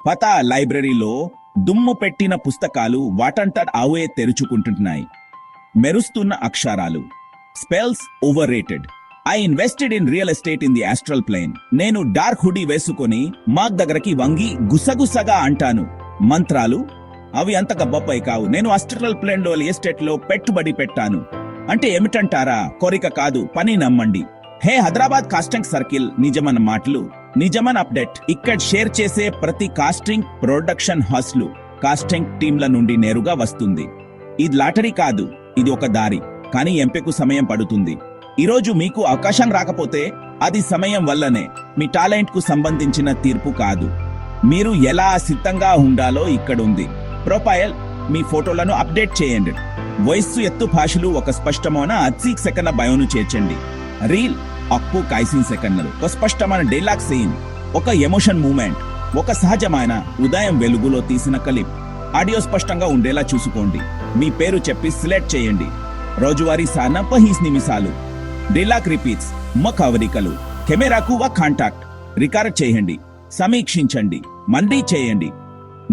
పత లైబ్రరీలో దుమ్ము పెట్టిన పుస్తకాలు వాటంతట అవే తెరుచుకుంటున్నాయి. మెరుస్తున్న అక్షరాలు. Spells overrated. I invested in real estate in the astral plane. నేను డార్క్ హుడీ వేసుకొని మాక్ దగ్గరకి వంగి గుసగుసగా అంటాను. మంత్రాలు అవి అంత గబ్బపై కావు. నేను ఆస్ట్రల్ ప్లేన్ లో ఎస్టేట్ లో పెట్టుబడి పెట్టాను. అంటే ఏమిటంటారా? కోరిక కాదు, పని నమ్మండి. హే హైదరాబాద్ కాస్టింగ్ సర్కిల్, నిజమన్న మాటలు, నిజమన్ అప్డేట్. ఇక్కడ షేర్ చేసే ప్రతి కాస్టింగ్ ప్రొడక్షన్ హౌస్లు కాస్టింగ్ టీంల నుండి నేరుగా వస్తుంది. ఇది లాటరీ కాదు, ఇది ఒక దారి. కానీ ఎంపిక సమయం పడుతుంది. ఈరోజు మీకు అవకాశం రాకపోతే అది సమయం వల్లనే, మీ టాలెంట్ కు సంబంధించిన తీర్పు కాదు. మీరు ఎలా సిద్ధంగా ఉండాలో ఇక్కడుంది. ప్రొఫైల్, మీ ఫోటోలను అప్డేట్ చేయండి. వయస్సు, ఎత్తు, భాషలు, ఒక స్పష్టమైన 80 సెకండ్ల బయోను చేర్చండి. రీల్ అప్పు 5 సెకండ్లు, ఒక స్పష్టమైన డైలాగ్ సీన్, ఒక ఎమోషన్ మూమెంట్, ఒక సహజమైన ఉదయం వెలుగులో తీసిన క్లిప్. ఆడియో స్పష్టంగా ఉండేలా చూసుకోండి. మీ పేరు చెప్పి సెలెక్ట్ చేయండి. రోజువారీ సాన 5 నిమిషాలు. డైలాగ్ రిపీట్స్, కవరికలు, కెమెరాకు కాంటాక్ట్ రికార్డ్ చేయండి. సమీక్షించండి, మళ్ళీ చేయండి.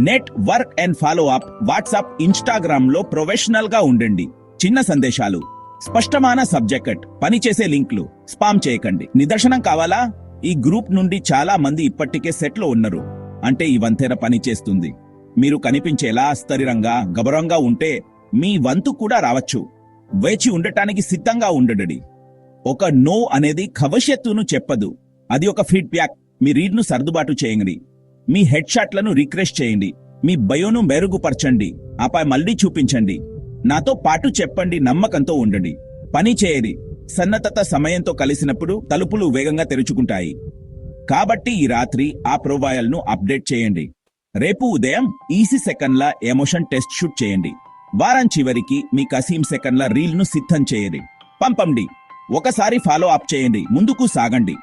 Net work and follow up. WhatsApp, Instagram లో ప్రొఫెషనల్ గా ఉండండి. చిన్న సందేశాలు, స్పష్టమైన సబ్జెక్ట్, పనిచేసే లింక్లు, స్పామ్ చేయకండి. నిదర్శనం కావాలా? ఈ గ్రూప్ నుండి చాలా మంది ఇప్పటికే సెట్ లో ఉన్నారు. అంటే ఈ వంతెన పని చేస్తుంది. మీరు కనిపించేలా స్థిరంగా గబరంగా ఉంటే మీ వంతు కూడా రావచ్చు. వేచి ఉండటానికి సిద్ధంగా ఉండడడి. ఒక నో అనేది భవిష్యత్తును చెప్పదు, అది ఒక ఫీడ్బ్యాక్. మీ రీడ్ ను సర్దుబాటు చేయండి. మీ హెడ్ షాట్లను రిక్రెష్ చేయండి. మీ బయోను మెరుగుపరచండి. ఆపై మళ్ళీ చూపించండి. నాతో పాటు చెప్పండి. నమ్మకంతో ఉండండి. పని చేయది. సన్నద్ధత సమయంతో కలిసినప్పుడు తలుపులు వేగంగా తెరుచుకుంటాయి. కాబట్టి ఈ రాత్రి ఆ ప్రొఫైల్ను అప్డేట్ చేయండి. రేపు ఉదయం 20 సెకండ్ల ఎమోషన్ టెస్ట్ షూట్ చేయండి. వారం చివరికి మీ 80 సెకండ్ల రీల్ ను సిద్ధం చేయండి. పంపండి. ఒకసారి ఫాలో అప్ చేయండి. ముందుకు సాగండి.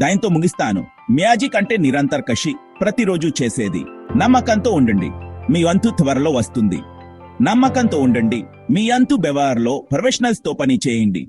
దాంతో ముగిస్తాను. మ్యాజిక్ అంటే నిరంతర కృషి, ప్రతిరోజు చేసేది. నమ్మకంతో ఉండండి. మీ వంతు త్వరలో వస్తుంది. నమ్మకంతో ఉండండి. మీ అంతు వ్యవహారంలో ప్రొఫెషనల్స్ తో పని చేయండి.